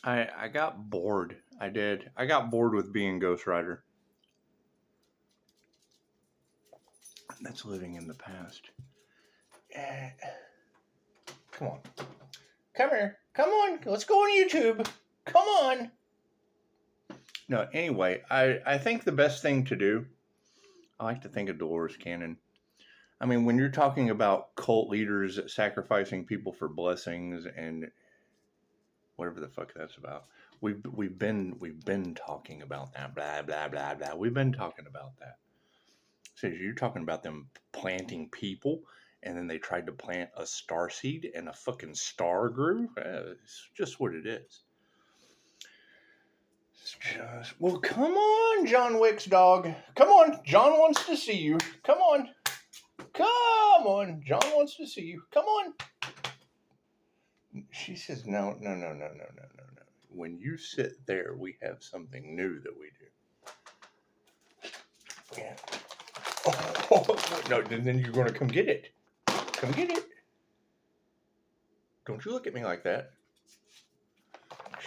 I got bored. I did. I got bored with being Ghost Rider. That's living in the past. Eh, come on. Come here. Come on. Let's go on YouTube. Come on. No, anyway, I think the best thing to do, I like to think of Dolores Cannon. I mean, when you're talking about cult leaders sacrificing people for blessings and whatever the fuck that's about, we've been talking about that. Blah blah blah blah. We've been talking about that. So you're talking about them planting people, and then they tried to plant a star seed, and a fucking star grew. It's just what it is. It's just well, come on, John Wick's dog. Come on, John wants to see you. Come on. Come on, John wants to see you. Come on. She says, no, no, no, no, no, no, no, no. When you sit there, we have something new that we do. Yeah. Oh, no, then you're going to come get it. Come get it. Don't you look at me like that.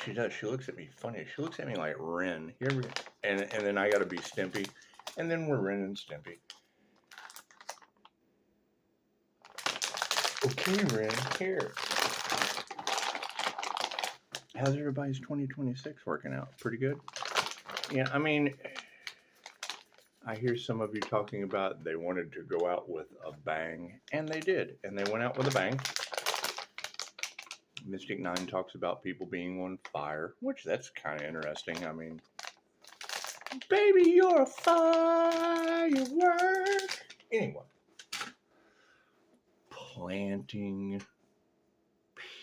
She does. She looks at me funny. She looks at me like Ren. Here we go. And then I got to be Stimpy. And then we're Ren and Stimpy. Okay, Ren, here. How's everybody's 2026 working out? Pretty good? Yeah, I mean, I hear some of you talking about they wanted to go out with a bang, and they did. And they went out with a bang. Mystic 9 talks about people being on fire, which that's kind of interesting. I mean, baby, you're a firework. Anyway, planting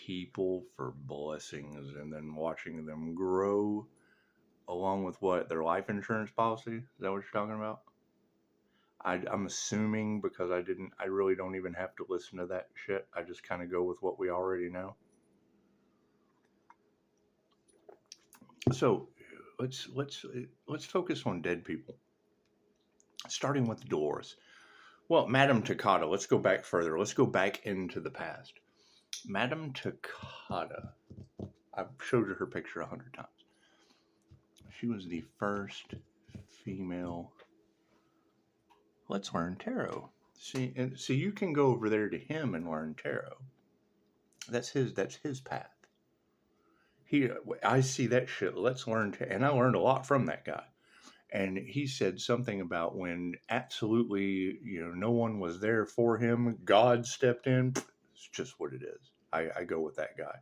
people for blessings and then watching them grow along with what, their life insurance policy? Is that what you're talking about? I'm assuming because I really don't even have to listen to that shit. I just kind of go with what we already know. So let's focus on dead people, starting with Dolores. Well, Madame Takata. Let's go back further. Let's go back into the past. Madame Takata. I've showed you her picture 100 times. She was the first female. Let's learn tarot. See, you can go over there to him and learn tarot. That's his path. I see that shit. Let's learn, and I learned a lot from that guy. And he said something about when absolutely, no one was there for him, God stepped in. It's just what it is. I go with that guy.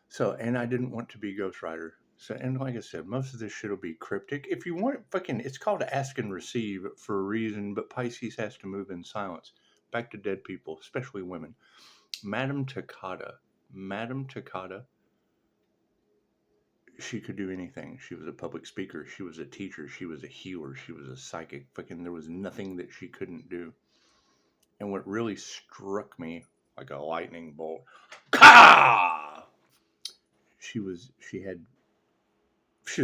So, and I didn't want to be Ghost Rider. So, and like I said, most of this shit will be cryptic. If you want, it's called ask and receive for a reason, but Pisces has to move in silence. Back to dead people, especially women. Madame Takata. She could do anything. She was a public speaker. She was a teacher. She was a healer. She was a psychic. There was nothing that she couldn't do. And what really struck me like a lightning bolt, she was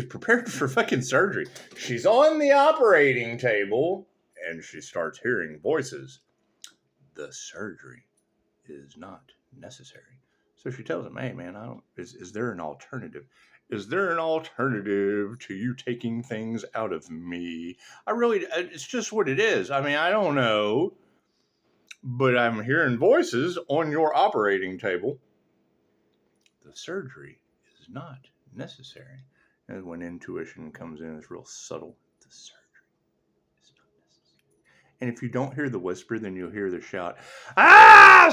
prepared for fucking surgery. She's on the operating table and she starts hearing voices. The surgery is not necessary. So she tells him, hey man, is there an alternative? Is there an alternative to you taking things out of me? It's just what it is. I mean, I don't know, but I'm hearing voices on your operating table. The surgery is not necessary. And when intuition comes in, it's real subtle. The surgery is not necessary. And if you don't hear the whisper, then you'll hear the shout,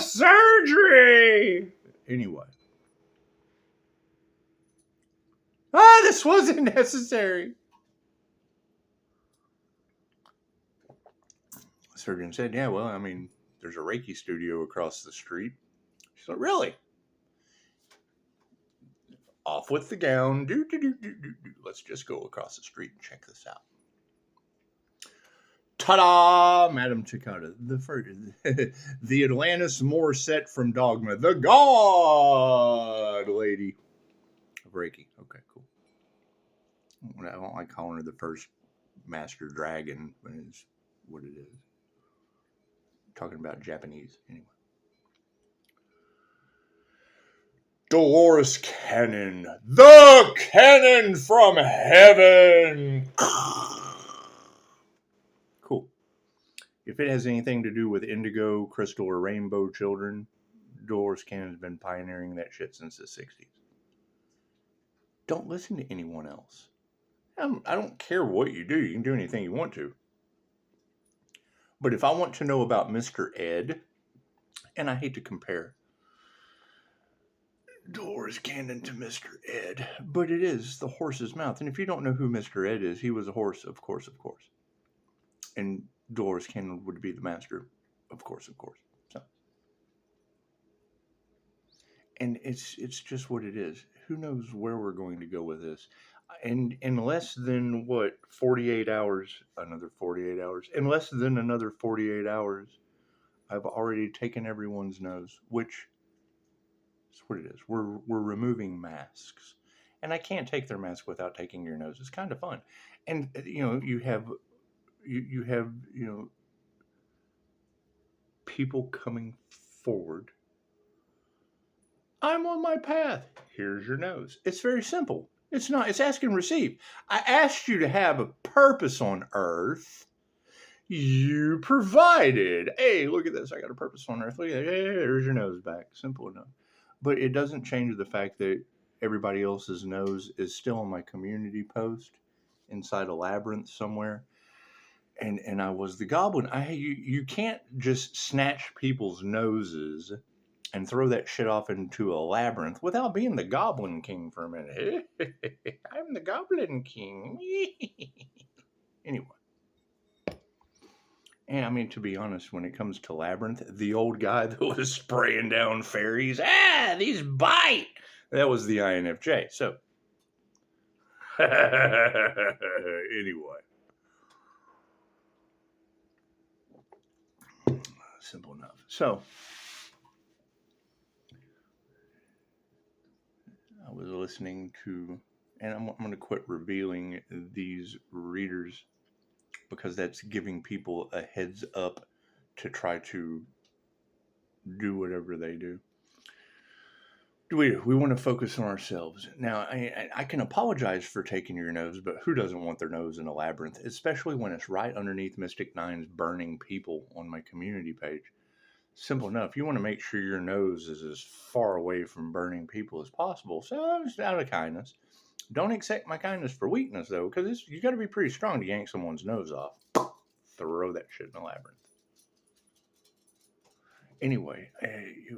surgery! Anyway. This wasn't necessary. The surgeon said, yeah, well, I mean, there's a Reiki studio across the street. She's like, really? Off with the gown. Let's just go across the street and check this out. Ta-da! Madame Takata, the Atlantis Morissette from Dogma, the God Lady of Reiki. Okay, cool. I don't like calling her the first Master Dragon, but it's what it is. Talking about Japanese, anyway. Dolores Cannon, the cannon from heaven. Cool. If it has anything to do with indigo, crystal, or rainbow children, Dolores Cannon's been pioneering that shit since the 60s. Don't listen to anyone else. I don't care what you do. You can do anything you want to. But if I want to know about Mr. Ed, and I hate to compare Dolores Cannon to Mr. Ed, but it is the horse's mouth. And if you don't know who Mr. Ed is, he was a horse, of course. And Dolores Cannon would be the master, of course. So, and it's just what it is. Who knows where we're going to go with this? And in less than 48 hours, another 48 hours. In less than another 48 hours, I've already taken everyone's nose, which is what it is. We're removing masks, and I can't take their mask without taking your nose. It's kind of fun, and you have people coming forward. I'm on my path. Here's your nose. It's very simple. It's not. It's ask and receive. I asked you to have a purpose on earth. You provided. Hey, look at this. I got a purpose on earth. Look at that. Hey, there's your nose back. Simple enough. But it doesn't change the fact that everybody else's nose is still on my community post inside a labyrinth somewhere. And I was the goblin. You can't just snatch people's noses and throw that shit off into a labyrinth without being the Goblin King for a minute. I'm the Goblin King. Anyway. And I mean, to be honest, when it comes to Labyrinth, the old guy that was spraying down fairies, these bite! That was the INFJ. So, anyway. Simple enough. So, I was listening to, and I'm going to quit revealing these readers because that's giving people a heads up to try to do whatever they do. We want to focus on ourselves. Now, I can apologize for taking your nose, but who doesn't want their nose in a labyrinth, especially when it's right underneath Mystic Nine's burning people on my community page? Simple enough. You want to make sure your nose is as far away from burning people as possible. So it's out of kindness. Don't accept my kindness for weakness, though, because you got to be pretty strong to yank someone's nose off. Throw that shit in the labyrinth. Anyway,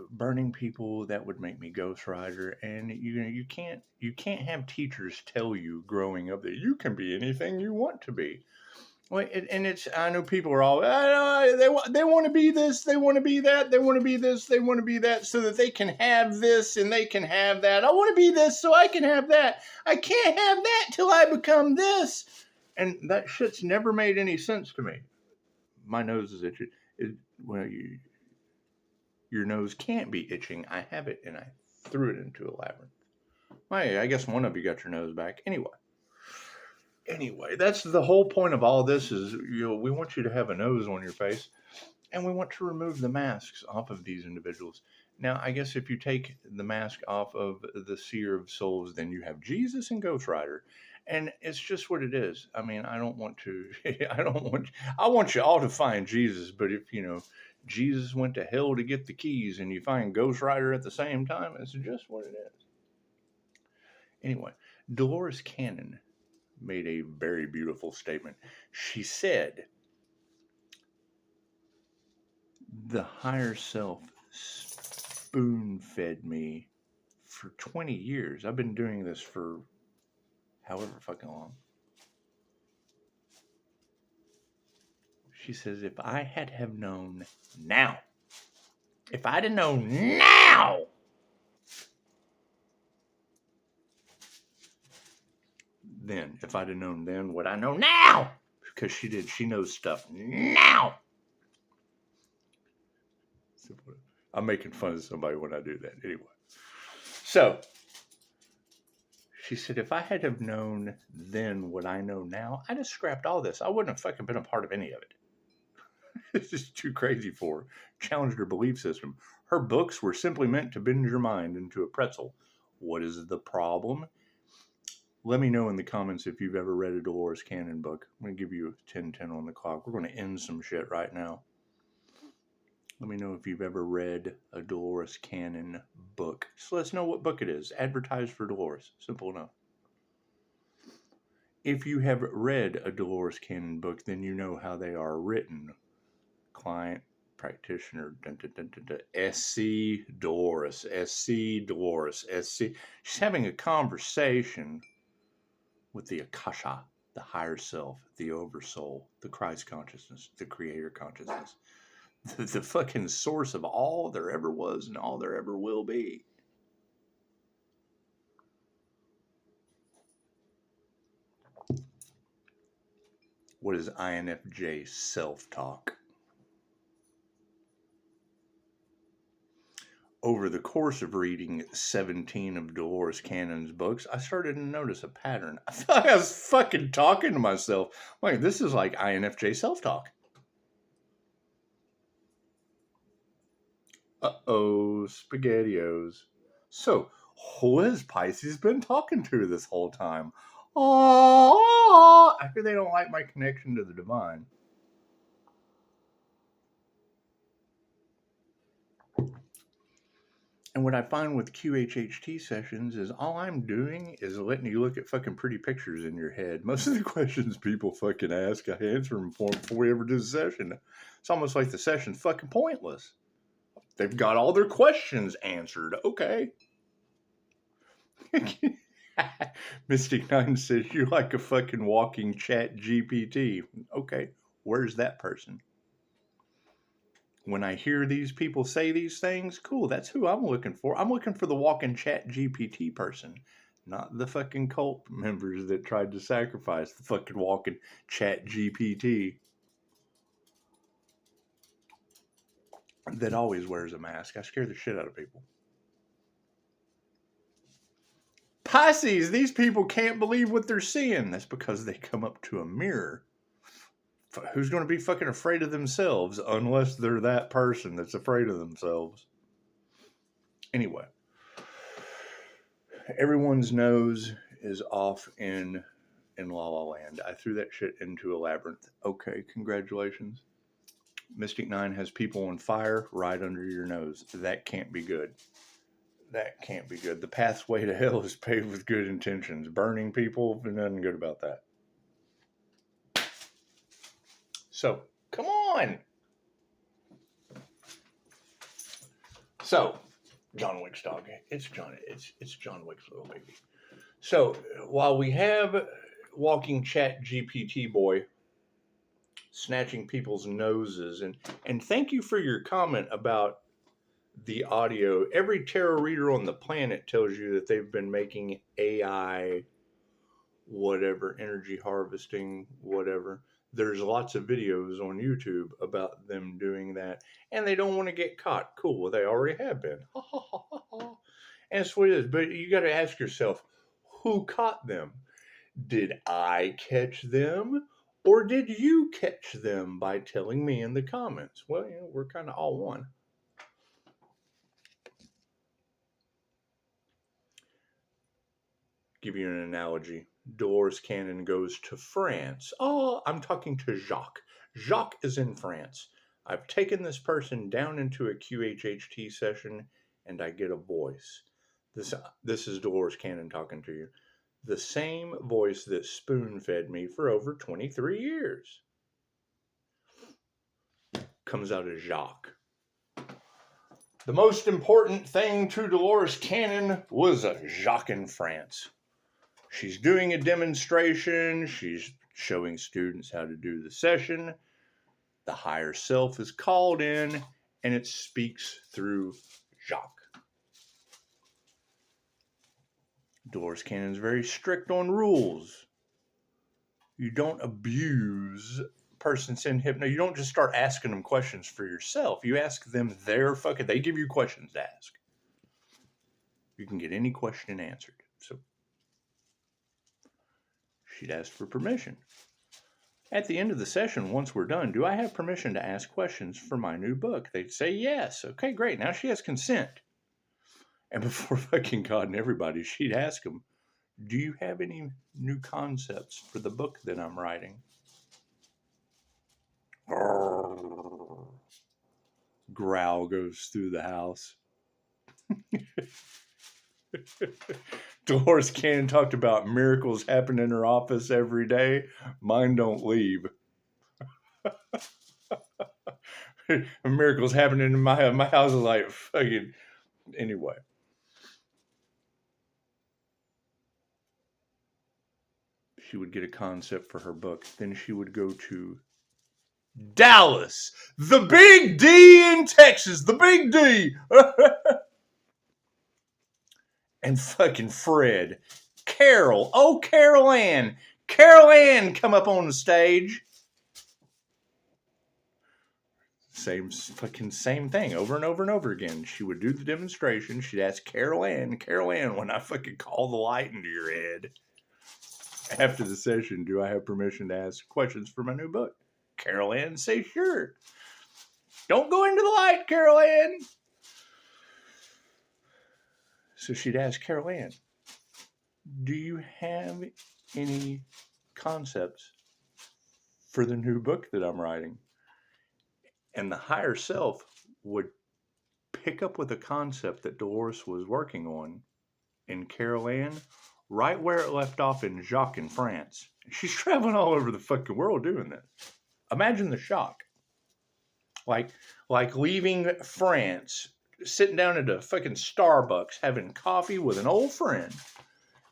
burning people, that would make me Ghost Rider, and you can't have teachers tell you growing up that you can be anything you want to be. Well, and it's, I know people are all, they want to be this, they want to be that, they want to be this, they want to be that, so that they can have this and they can have that. I want to be this so I can have that. I can't have that till I become this. And that shit's never made any sense to me. My nose is itching. Your nose can't be itching. I have it, and I threw it into a labyrinth. Well, I guess one of you got your nose back. Anyway, that's the whole point of all this is, we want you to have a nose on your face, and we want to remove the masks off of these individuals. Now, I guess if you take the mask off of the Seer of Souls, then you have Jesus and Ghost Rider. And it's just what it is. I mean, I want you all to find Jesus, but if, Jesus went to hell to get the keys and you find Ghost Rider at the same time, it's just what it is. Anyway, Dolores Cannon made a very beautiful statement. She said, the higher self spoon-fed me for 20 years. I've been doing this for however fucking long. She says, if I had have known now, if I'd have known now, then, if I'd have known then what I know now, because she knows stuff now. I'm making fun of somebody when I do that. Anyway. So, she said, if I had have known then what I know now, I'd have scrapped all this. I wouldn't have fucking been a part of any of it. It's just too crazy for her. Challenged her belief system. Her books were simply meant to bend your mind into a pretzel. What is the problem? Let me know in the comments if you've ever read a Dolores Cannon book. I'm going to give you a 10-10 on the clock. We're going to end some shit right now. Let me know if you've ever read a Dolores Cannon book. Just let us know what book it is. Advertise for Dolores. Simple enough. If you have read a Dolores Cannon book, then you know how they are written. Client, practitioner, SC Dolores, SC Dolores, SC. She's having a conversation with the Akasha, the higher self, the oversoul, the Christ consciousness, the creator consciousness, the fucking source of all there ever was and all there ever will be. What is INFJ self-talk? Over the course of reading 17 of Dolores Cannon's books, I started to notice a pattern. I thought I was fucking talking to myself. Wait, this is like INFJ self-talk. Uh-oh, SpaghettiOs. So, who has Pisces been talking to this whole time? Oh, I hear they don't like my connection to the divine. And what I find with QHHT sessions is all I'm doing is letting you look at fucking pretty pictures in your head. Most of the questions people fucking ask, I answer them for them before we ever do the session. It's almost like the session's fucking pointless. They've got all their questions answered. Okay. Mystic 9 says, you're like a fucking walking chat GPT. Okay, where's that person? When I hear these people say these things, cool, that's who I'm looking for. I'm looking for the walking chat GPT person, not the fucking cult members that tried to sacrifice the fucking walking chat GPT that always wears a mask. I scare the shit out of people. Pisces, these people can't believe what they're seeing. That's because they come up to a mirror. Who's going to be fucking afraid of themselves unless they're that person that's afraid of themselves? Anyway, everyone's nose is off in La La Land. I threw that shit into a labyrinth. Okay, congratulations. Mystic 9 has people on fire right under your nose. That can't be good. That can't be good. The pathway to hell is paved with good intentions. Burning people, nothing good about that. So, come on. So, John Wick's dog. It's John Wick's little baby. So, while we have walking chat GPT boy snatching people's noses, and thank you for your comment about the audio. Every tarot reader on the planet tells you that they've been making AI, whatever, energy harvesting, whatever. There's lots of videos on YouTube about them doing that, and they don't want to get caught. Cool, well, they already have been. And that's what it is. But you got to ask yourself, who caught them? Did I catch them? Or did you catch them by telling me in the comments? Well, you know, we're kind of all one. Give you an analogy. Dolores Cannon goes to France. Oh, I'm talking to Jacques. Jacques is in France. I've taken this person down into a QHHT session and I get a voice. This is Dolores Cannon talking to you. The same voice that spoon-fed me for over 23 years. Comes out as Jacques. The most important thing to Dolores Cannon was Jacques in France. She's doing a demonstration. She's showing students how to do the session. The higher self is called in, and it speaks through Jacques. Dolores Cannon's very strict on rules. You don't abuse persons in hypno. You don't just start asking them questions for yourself. You ask them they give you questions to ask. You can get any question answered. So she'd ask for permission. At the end of the session, once we're done, do I have permission to ask questions for my new book? They'd say yes. Okay, great. Now she has consent. And before fucking God and everybody, she'd ask him, do you have any new concepts for the book that I'm writing? Growl goes through the house. Dolores Cannon talked about miracles happen in her office every day. Mine don't leave. Miracles happening in my house is like fucking anyway. She would get a concept for her book. Then she would go to Dallas, the big D in Texas, the big D. And fucking Fred, Carol, oh Carol Ann come up on the stage. Same thing over and over and over again. She would do the demonstration. She'd ask Carol Ann, when I fucking call the light into your head. After the session, do I have permission to ask questions for my new book? Carol Ann say sure. Don't go into the light, Carol Ann. So she'd ask Carol Ann, do you have any concepts for the new book that I'm writing? And the higher self would pick up with a concept that Dolores was working on in Carol Ann, right where it left off in Jacques in France. She's traveling all over the fucking world doing this. Imagine the shock. Like leaving France, sitting down at a fucking Starbucks, having coffee with an old friend,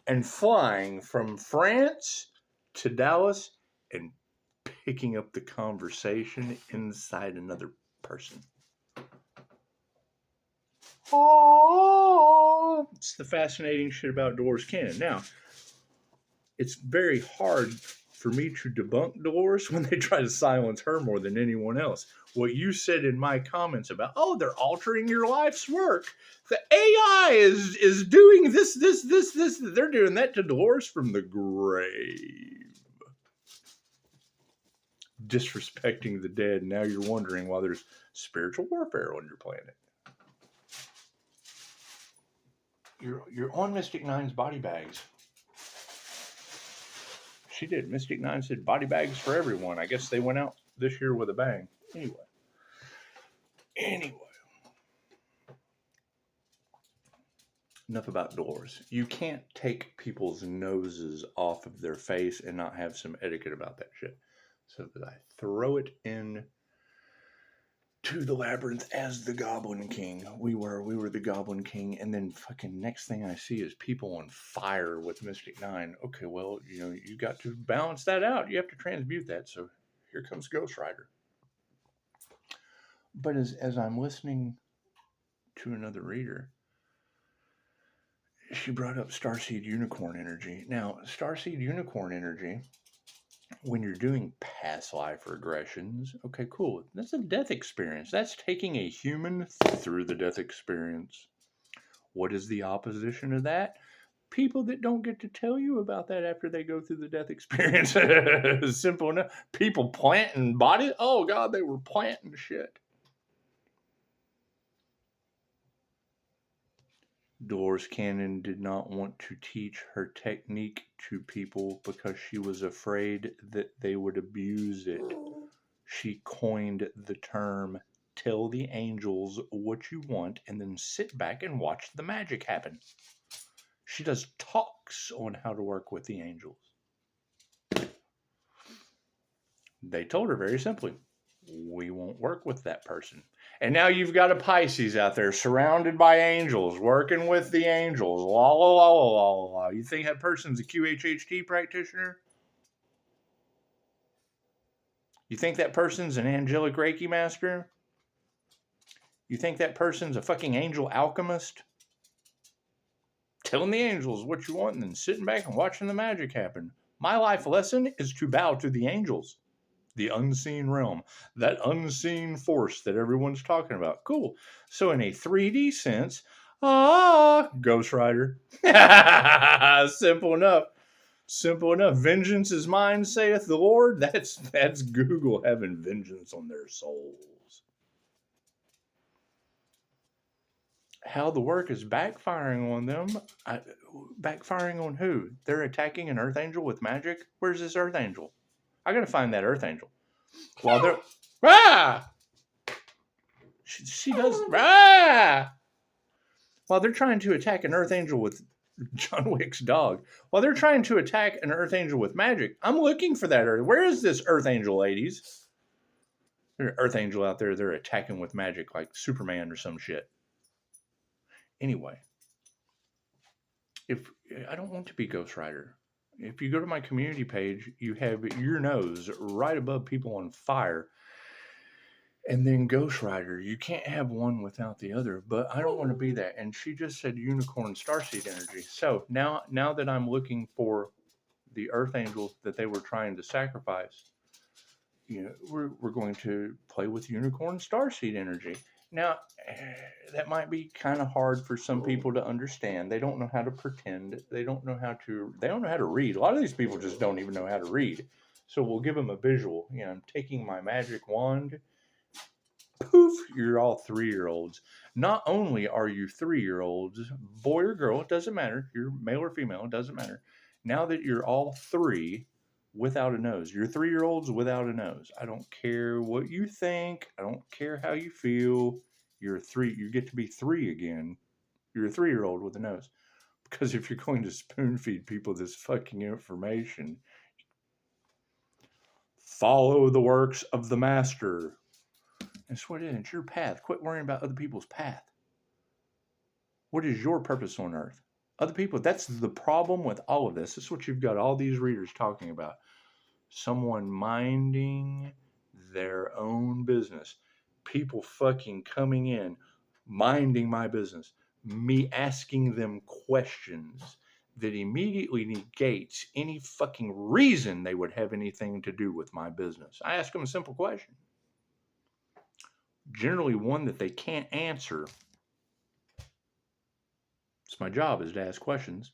and flying from France to Dallas and picking up the conversation inside another person. Oh, it's the fascinating shit about Dolores Cannon. Now, it's very hard for me to debunk Dolores when they try to silence her more than anyone else. What you said in my comments about, they're altering your life's work. The AI is doing this. They're doing that to Dolores from the grave. Disrespecting the dead. Now you're wondering why there's spiritual warfare on your planet. You're on Mystic Nine's body bags. She did. Mystic Nine said body bags for everyone. I guess they went out this year with a bang. Anyway. Enough about Dolores. You can't take people's noses off of their face and not have some etiquette about that shit. So I throw it in to the labyrinth as the Goblin King. We were the Goblin King, and then fucking next thing I see is people on fire with Mystic Nine. Okay, well, you got to balance that out. You have to transmute that. So here comes Ghost Rider. But as I'm listening to another reader, she brought up Starseed Unicorn energy. Now, Starseed Unicorn energy, when you're doing past life regressions, okay, cool. That's a death experience. That's taking a human through the death experience. What is the opposition of that? People that don't get to tell you about that after they go through the death experience. Simple enough. People planting bodies. Oh, God, they were planting shit. Dolores Cannon did not want to teach her technique to people because she was afraid that they would abuse it. She coined the term, tell the angels what you want and then sit back and watch the magic happen. She does talks on how to work with the angels. They told her very simply, we won't work with that person. And now you've got a Pisces out there surrounded by angels, working with the angels. La, la, la, la, la, la. You think that person's a QHHT practitioner? You think that person's an angelic Reiki master? You think that person's a fucking angel alchemist? Telling the angels what you want and then sitting back and watching the magic happen. My life lesson is to bow to the angels. The unseen realm, that unseen force that everyone's talking about. Cool. So in a 3D sense, Ghost Rider. Simple enough. Simple enough. Vengeance is mine, saith the Lord. That's Google having vengeance on their souls. how the work is backfiring on them. Backfiring on who? They're attacking an Earth Angel with magic? Where's this Earth Angel? I gotta find that Earth Angel. While they're... Ah! She does... Ah! While they're trying to attack an Earth Angel with John Wick's dog, while they're trying to attack an Earth Angel with magic, I'm looking for that Earth. Where is this Earth Angel, ladies? There's an Earth Angel out there they're attacking with magic like Superman or some shit. Anyway, if I don't want to be Ghost Rider. If you go to my community page, you have your nose right above people on fire. And then Ghost Rider. You can't have one without the other, but I don't want to be that. And she just said unicorn starseed energy. So now that I'm looking for the Earth Angel that they were trying to sacrifice, we're going to play with unicorn starseed energy. Now, that might be kind of hard for some people to understand. They don't know how to pretend. They don't know how to read. A lot of these people just don't even know how to read. So we'll give them a visual. I'm taking my magic wand. Poof, you're all 3-year-olds. Not only are you 3-year-olds, boy or girl, it doesn't matter. You're male or female, it doesn't matter. Now that you're all 3 without a nose, you're 3-year-olds without a nose. I don't care what you think. I don't care how you feel. You're 3. You get to be 3 again. You're a 3-year-old with a nose. Because if you're going to spoon feed people this fucking information, follow the works of the master. That's what it is. It's your path. Quit worrying about other people's path. What is your purpose on earth? Other people, that's the problem with all of this. This is what you've got all these readers talking about. Someone minding their own business. People fucking coming in, minding my business. Me asking them questions that immediately negates any fucking reason they would have anything to do with my business. I ask them a simple question. Generally one that they can't answer. It's my job is to ask questions.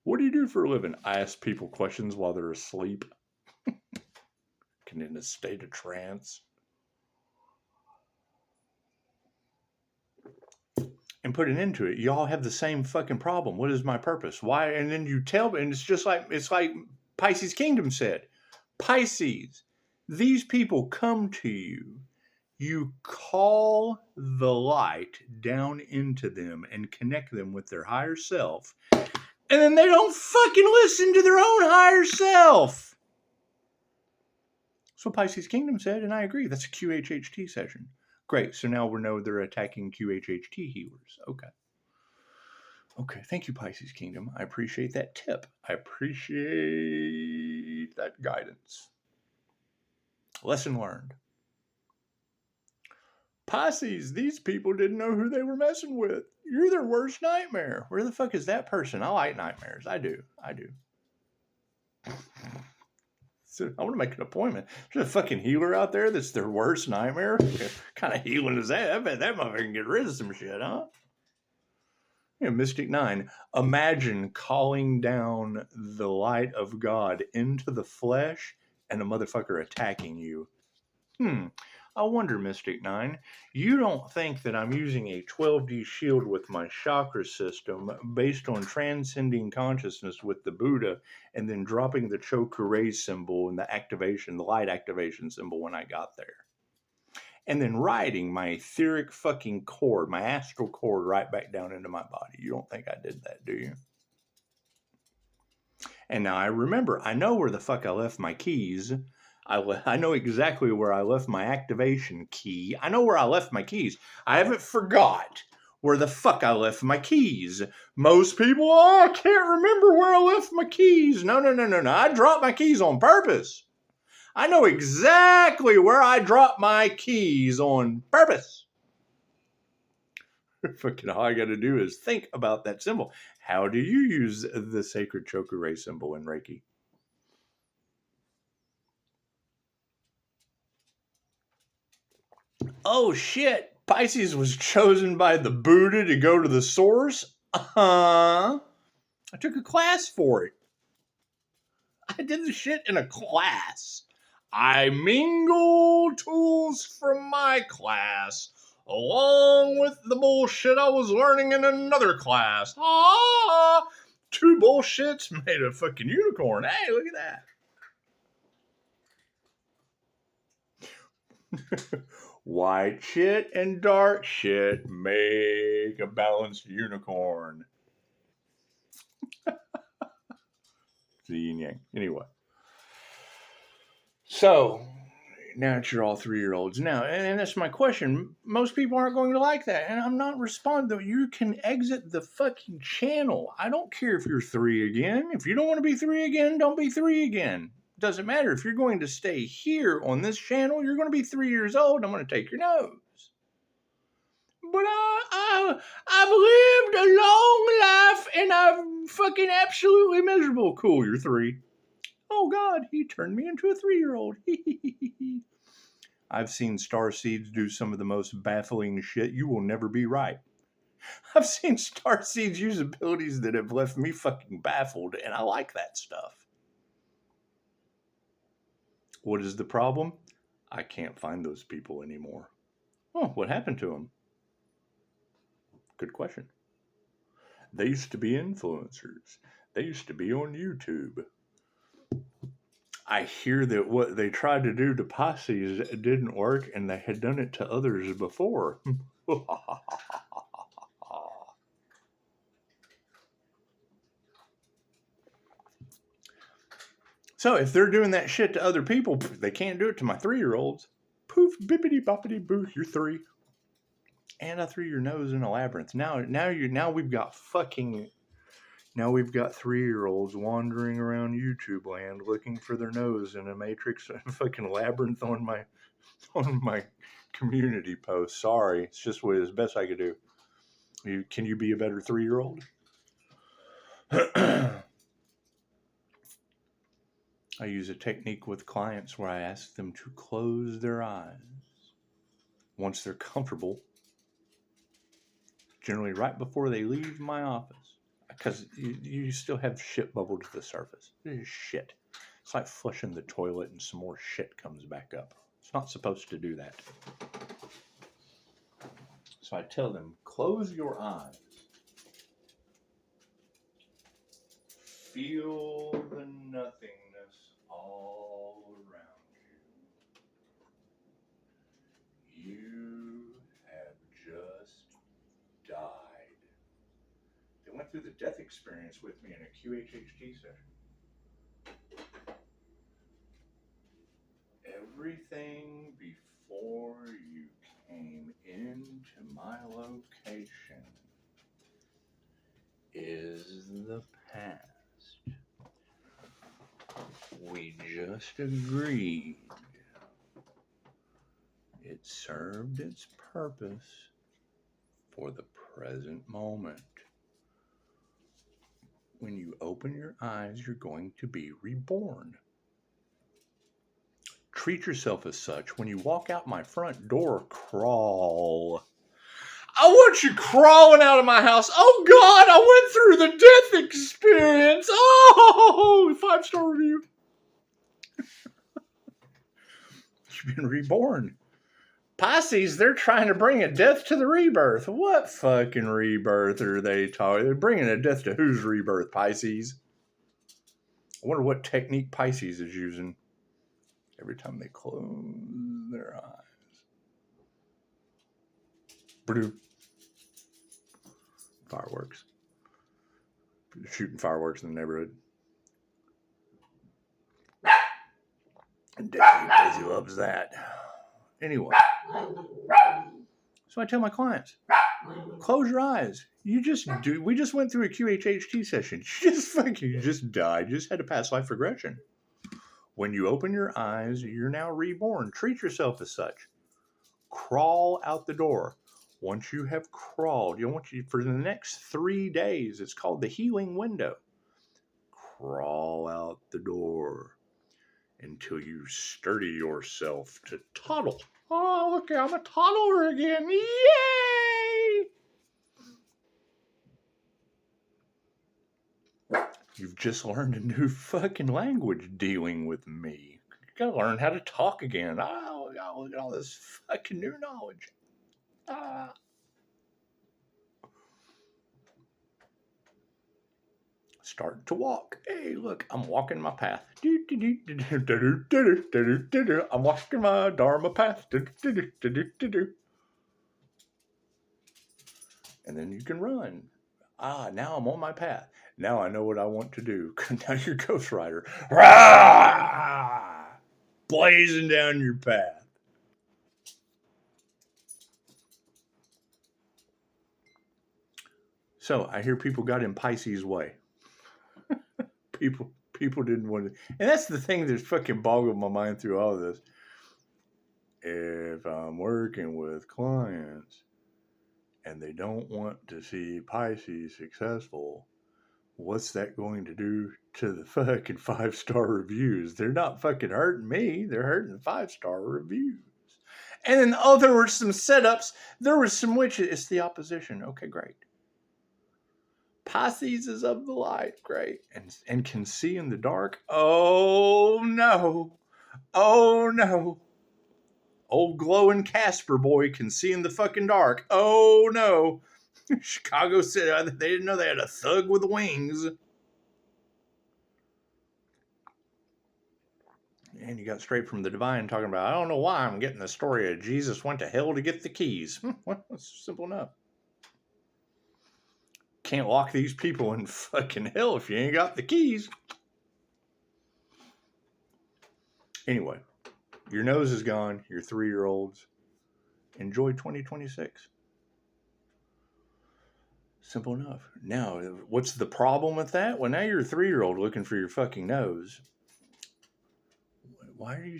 What do you do for a living? I ask people questions while they're asleep. In a state of trance. And put an end to it. Y'all have the same fucking problem. What is my purpose? Why? And then you tell me, and it's like Pisces Kingdom said. Pisces, these people come to you. You call the light down into them and connect them with their higher self. And then they don't fucking listen to their own higher self. That's what Pisces Kingdom said, and I agree. That's a QHHT session. Great, so now we know they're attacking QHHT healers. Okay, thank you, Pisces Kingdom. I appreciate that tip. I appreciate that guidance. Lesson learned. Pisces, these people didn't know who they were messing with. You're their worst nightmare. Where the fuck is that person? I like nightmares. I do. So I want to make an appointment. There's a fucking healer out there that's their worst nightmare. What kind of healing is that? I bet that motherfucker can get rid of some shit, huh? Mystic 9. Imagine calling down the light of God into the flesh and a motherfucker attacking you. I wonder, Mystic 9, you don't think that I'm using a 12D shield with my chakra system based on transcending consciousness with the Buddha and then dropping the Chokurei symbol and the light activation symbol when I got there. And then riding my etheric fucking cord, my astral cord right back down into my body. You don't think I did that, do you? And now I remember, I know where the fuck I left my keys. I know exactly where I left my activation key. I know where I left my keys. I haven't forgot where the fuck I left my keys. Most people, I can't remember where I left my keys. No. I dropped my keys on purpose. I know exactly where I dropped my keys on purpose. Fucking all I got to do is think about that symbol. How do you use the sacred Chokurei symbol in Reiki? Oh shit, Pisces was chosen by the Buddha to go to the source? I took a class for it. I did the shit in a class. I mingle tools from my class along with the bullshit I was learning in another class. 2 bullshits made a fucking unicorn. Hey, look at that. White shit and dark shit make a balanced unicorn. The yin yang. Anyway. So, now that you're all 3-year-olds. Now, and that's my question. Most people aren't going to like that. And I'm not responding. You can exit the fucking channel. I don't care if you're 3 again. If you don't want to be 3 again, don't be 3 again. Doesn't matter. If you're going to stay here on this channel, you're going to be 3 years old. I'm going to take your nose. But I've lived a long life and I'm fucking absolutely miserable. Cool, you're 3. Oh God, he turned me into a 3-year-old. I've seen starseeds do some of the most baffling shit. You will never be right. I've seen starseeds use abilities that have left me fucking baffled, and I like that stuff. What is the problem? I can't find those people anymore. Oh, what happened to them? Good question. They used to be influencers. They used to be on YouTube. I hear that what they tried to do to PISCES didn't work, and they had done it to others before. So if they're doing that shit to other people, they can't do it to my 3-year-olds. Poof, bippity boppity boo, you're 3. And I threw your nose in a labyrinth. Now we've got 3-year-olds wandering around YouTube land looking for their nose in a matrix fucking labyrinth on my community post. Sorry, it's just what is best I could do. Can you be a better 3-year-old? I use a technique with clients where I ask them to close their eyes. Once they're comfortable, generally right before they leave my office, because you still have shit bubbled to the surface. It is shit. It's like flushing the toilet and some more shit comes back up. It's not supposed to do that. So I tell them, close your eyes. Feel the nothingness all around you. You have just died. They went through the death experience with me in a QHHT session. Everything before you came into my location is the past. We just agreed it served its purpose for the present moment. When you open your eyes, you're going to be reborn. Treat yourself as such. When you walk out my front door, crawl. I want you crawling out of my house. Oh God, I went through the death experience. Oh, 5-star review. You've been reborn. PISCES, they're trying to bring a death to the rebirth. What fucking rebirth are they talking? They're bringing a death to whose rebirth, PISCES? I wonder what technique PISCES is using every time they close their eyes. Bloop. Fireworks. Shooting fireworks in the neighborhood. Daisy loves that. Anyway. So I tell my clients, close your eyes. We just went through a QHHT session. You just died. You just had a past life regression. When you open your eyes, you're now reborn. Treat yourself as such. Crawl out the door. Once you have crawled, for the next 3 days, it's called the healing window. Crawl out the door until you sturdy yourself to toddle. Oh, look, I'm a toddler again. Yay! You've just learned a new fucking language dealing with me. You gotta learn how to talk again. Oh, look at all this fucking new knowledge. Start to walk. Hey, look, I'm walking my path. I'm walking my Dharma path. And then you can run. Now I'm on my path. Now I know what I want to do. Now you're Ghost Rider. Blazing down your path. So I hear people got in Pisces way. People didn't want to. And that's the thing that's fucking boggled my mind through all of this. If I'm working with clients and they don't want to see Pisces successful, what's that going to do to the fucking 5-star reviews? They're not fucking hurting me. They're hurting 5-star reviews. And then, there were some setups. There was some witches. It's the opposition. Okay, great. Pisces is of the light. Great. And can see in the dark. Oh, no. Oh, no. Old glowing Casper boy can see in the fucking dark. Oh, no. Chicago City, they didn't know they had a thug with wings. And you got straight from the divine talking about, I don't know why I'm getting the story of Jesus went to hell to get the keys. Well, that's simple enough. Can't lock these people in fucking hell if you ain't got the keys. Anyway, your nose is gone. You're 3-year-olds. Enjoy 2026. Simple enough. Now, what's the problem with that? Well, now you're a 3-year-old looking for your fucking nose. Why are you?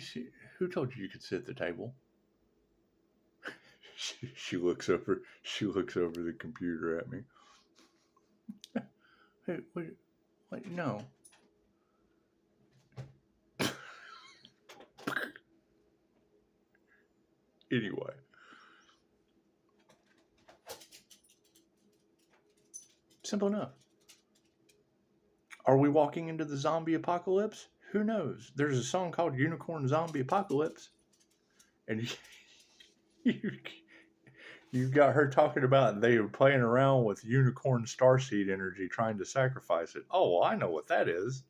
Who told you could sit at the table? She looks over. She looks over the computer at me. Hey, what? No. Anyway. Simple enough. Are we walking into the zombie apocalypse? Who knows? There's a song called Unicorn Zombie Apocalypse. And you've got her talking about they were playing around with unicorn starseed energy trying to sacrifice it. Oh, well, I know what that is.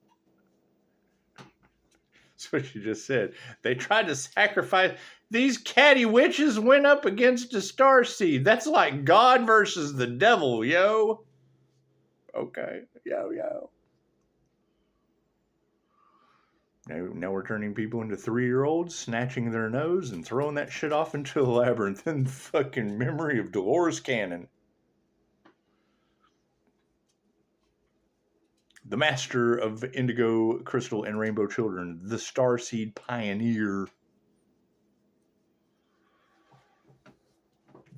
That's what she just said. They tried to sacrifice. These catty witches went up against a starseed. That's like God versus the devil, yo. Okay. Yo. Now we're turning people into 3-year-olds, snatching their nose and throwing that shit off into a labyrinth in fucking memory of Dolores Cannon. The master of indigo, crystal, and rainbow children. The starseed pioneer.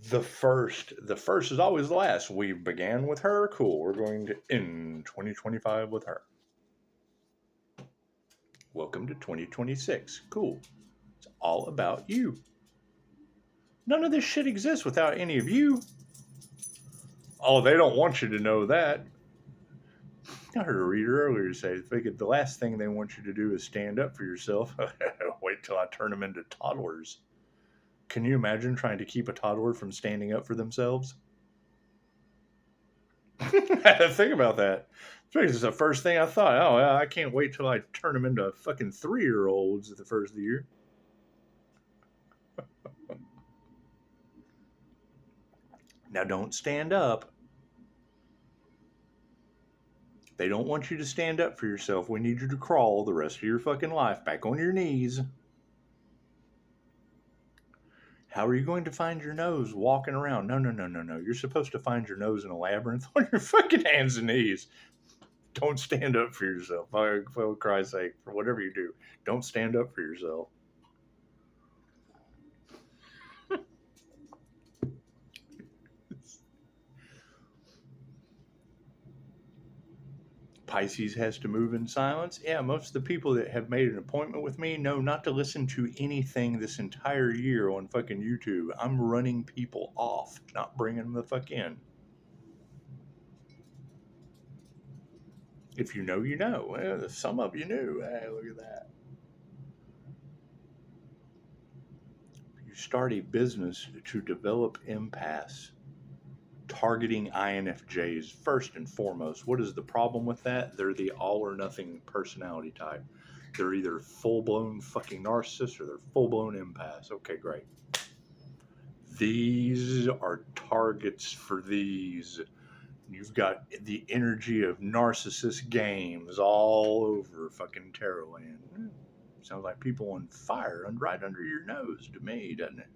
The first is always the last. We began with her. Cool. We're going to end 2025 with her. Welcome to 2026. Cool. It's all about you. None of this shit exists without any of you. Oh, they don't want you to know that. I heard a reader earlier say the last thing they want you to do is stand up for yourself. Wait till I turn them into toddlers. Can you imagine trying to keep a toddler from standing up for themselves? Think about that. It's the first thing I thought. Oh, I can't wait till I turn them into fucking 3-year-olds at the first of the year. Now don't stand up. They don't want you to stand up for yourself. We need you to crawl the rest of your fucking life back on your knees. How are you going to find your nose walking around? No. You're supposed to find your nose in a labyrinth on your fucking hands and knees. Don't stand up for yourself. For Christ's sake, for whatever you do, don't stand up for yourself. Pisces has to move in silence. Yeah, most of the people that have made an appointment with me know not to listen to anything this entire year on fucking YouTube. I'm running people off, not bringing them the fuck in. If you know, you know. Well, some of you knew. Hey, look at that. start a business to develop impasse, targeting INFJs first and foremost. What is the problem with that? They're the all or nothing personality type. They're either full-blown fucking narcissists or they're full-blown empaths. Okay, great. These are targets for these. You've got the energy of narcissist games all over fucking Terrorland. Sounds like people on fire right under your nose to me, doesn't it?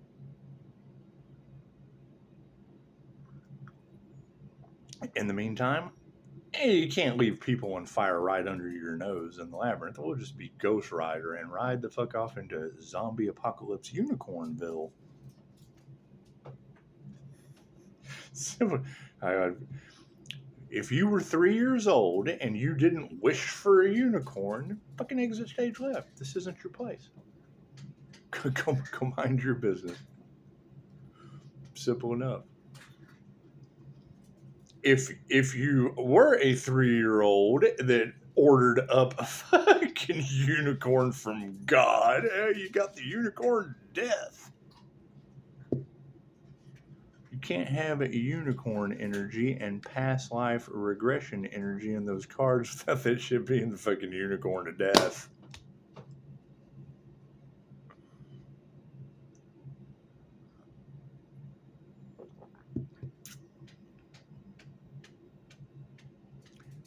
In the meantime, you can't leave people on fire right under your nose in the labyrinth. We'll just be Ghost Rider and ride the fuck off into zombie apocalypse Unicornville. So, if you were 3 years old and you didn't wish for a unicorn, fucking exit stage left. This isn't your place. Go mind your business. Simple enough. If you were a 3-year-old that ordered up a fucking unicorn from God, you got the unicorn death. You can't have a unicorn energy and past life regression energy in those cards without that shit being the fucking unicorn of death.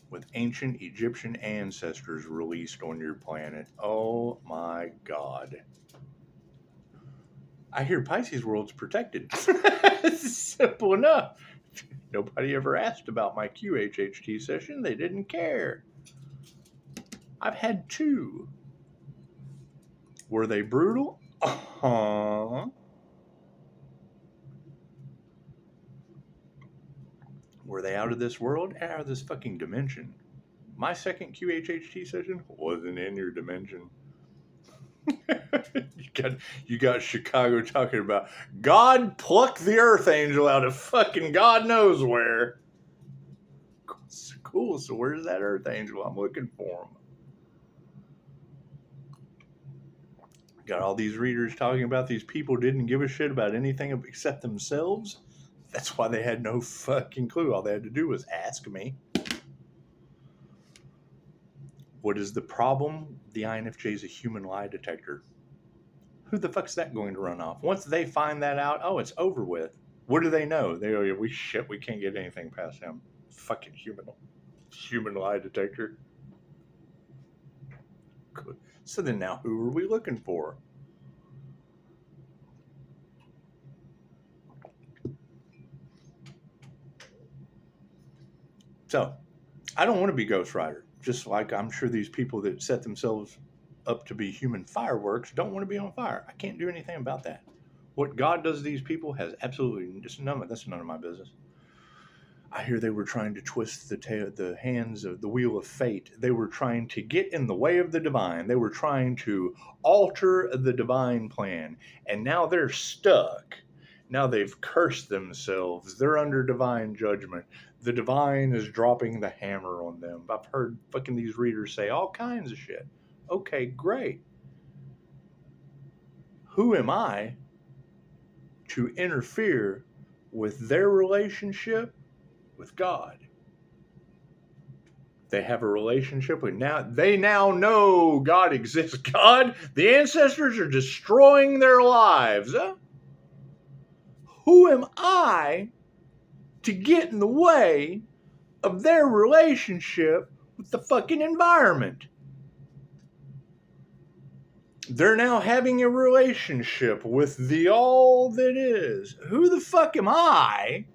With ancient Egyptian ancestors released on your planet. Oh my God. I hear Pisces world's protected. Simple enough. Nobody ever asked about my QHHT session. They didn't care. I've had 2. Were they brutal? Uh-huh. Were they out of this world? Out of this fucking dimension. My second QHHT session wasn't in your dimension. you got Chicago talking about God plucked the Earth Angel out of fucking God knows where. Cool. So where's that Earth Angel? I'm looking for him. Got all these readers talking about these people didn't give a shit about anything except themselves. That's why they had no fucking clue. All they had to do was ask me. What is the problem? The INFJ is a human lie detector. Who the fuck's that going to run off? Once they find that out, oh, it's over with. What do they know? They go, we can't get anything past him. Fucking human lie detector. Good. So then now who are we looking for? So, I don't want to be Ghost Rider. Just like I'm sure these people that set themselves up to be human fireworks don't want to be on fire. I can't do anything about that. What God does to these people has absolutely just that's none of my business. I hear they were trying to twist the hands of the wheel of fate. They were trying to get in the way of the divine. They were trying to alter the divine plan. And now they're stuck. Now they've cursed themselves. They're under divine judgment. The divine is dropping the hammer on them. I've heard fucking these readers say all kinds of shit. Okay, great. Who am I to interfere with their relationship with God? They have a relationship with they now know God exists. God, the ancestors are destroying their lives. Huh? Who am I to get in the way of their relationship with the fucking environment? They're now having a relationship with the all that is. Who the fuck am I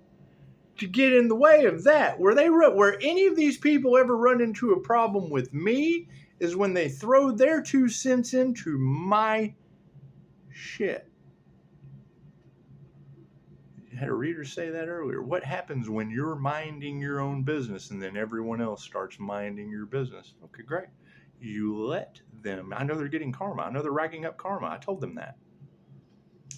to get in the way of that? Where any of these people ever run into a problem with me is when they throw their 2 cents into my shit. I had a reader say that earlier. What happens when you're minding your own business and then everyone else starts minding your business? Okay, great. You let them. I know they're getting karma. I know they're racking up karma. I told them that.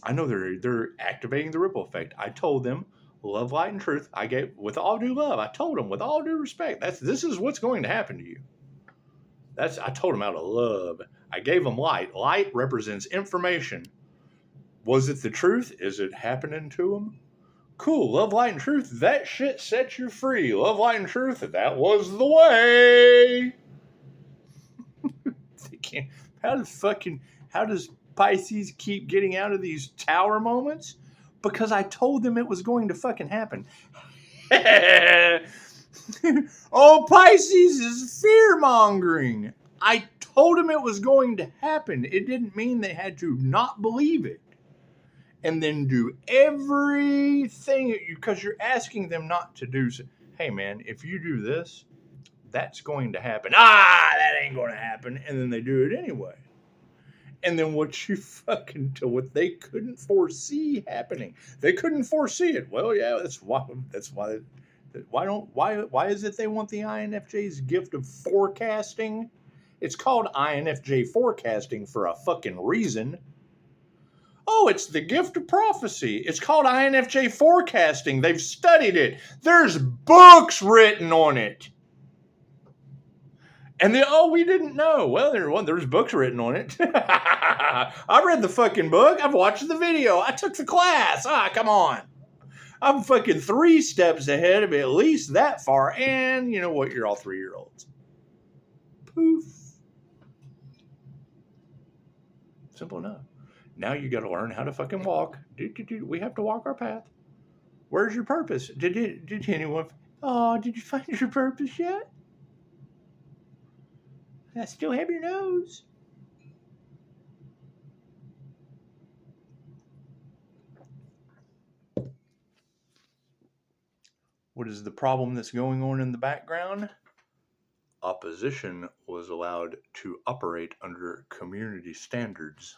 I know they're activating the ripple effect. I told them love, light, and truth. I gave with all due love. I told them with all due respect. This is what's going to happen to you. I told them out of love. I gave them light. Light represents information. Was it the truth? Is it happening to them? Cool. Love, light, and truth. That shit sets you free. Love, light, and truth. That was the way. They can't. How does Pisces keep getting out of these tower moments? Because I told them it was going to fucking happen. Oh, Pisces is fear-mongering. I told them it was going to happen. It didn't mean they had to not believe it. And then do everything, because you're asking them not to do so. Hey, man, if you do this, that's going to happen. That ain't going to happen. And then they do it anyway. And then what they couldn't foresee happening. They couldn't foresee it. Well, yeah, why is it they want the INFJ's gift of forecasting? It's called INFJ forecasting for a fucking reason. Oh, it's the gift of prophecy. It's called INFJ forecasting. They've studied it. There's books written on it. And we didn't know. Well, there's books written on it. I read the fucking book. I've watched the video. I took the class. Come on. I'm fucking 3 steps ahead of at least that far. And you know what? You're all 3-year-olds. Poof. Simple enough. Now you got to learn how to fucking walk. We have to walk our path. Where's your purpose? Did anyone? Oh, did you find your purpose yet? I still have your nose. What is the problem that's going on in the background? Opposition was allowed to operate under community standards.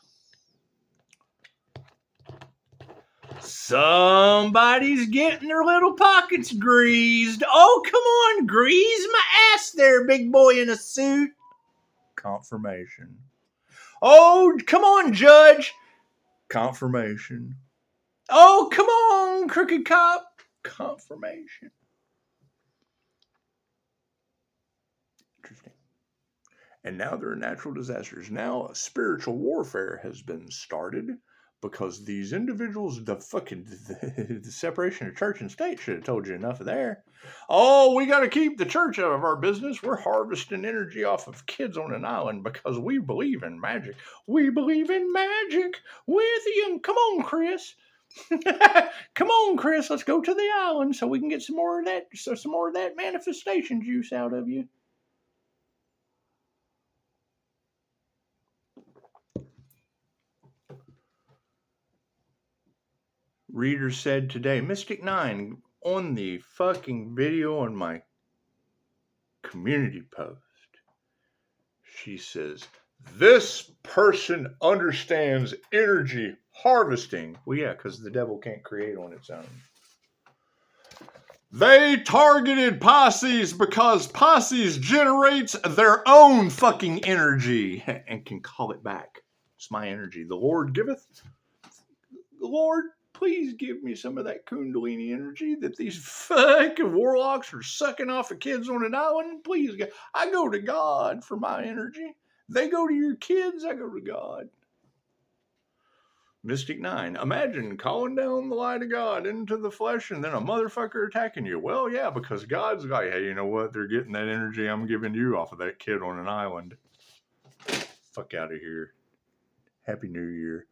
Somebody's getting their little pockets greased. Oh, come on, grease my ass there, big boy in a suit. Confirmation. Oh, come on, judge. Confirmation. Oh, come on, crooked cop. Confirmation. Interesting. And now there are natural disasters. Now spiritual warfare has been started because these individuals, the separation of church and state should have told you enough of there. Oh, we got to keep the church out of our business. We're harvesting energy off of kids on an island because we believe in magic. We believe in magic with you. Come on, Chris. Come on, Chris. Let's go to the island so we can get some more of that manifestation juice out of you. Reader said today, Mystic 9, on the fucking video on my community post, she says, this person understands energy harvesting. Well, yeah, because the devil can't create on its own. They targeted Pisces because Pisces generates their own fucking energy and can call it back. It's my energy. The Lord giveth. The Lord, please give me some of that Kundalini energy that these fucking warlocks are sucking off of kids on an island. Please, I go to God for my energy. They go to your kids, I go to God. Mystic 9, imagine calling down the light of God into the flesh and then a motherfucker attacking you. Well, yeah, because God's like, hey, you know what? They're getting that energy I'm giving you off of that kid on an island. Fuck out of here. Happy New Year.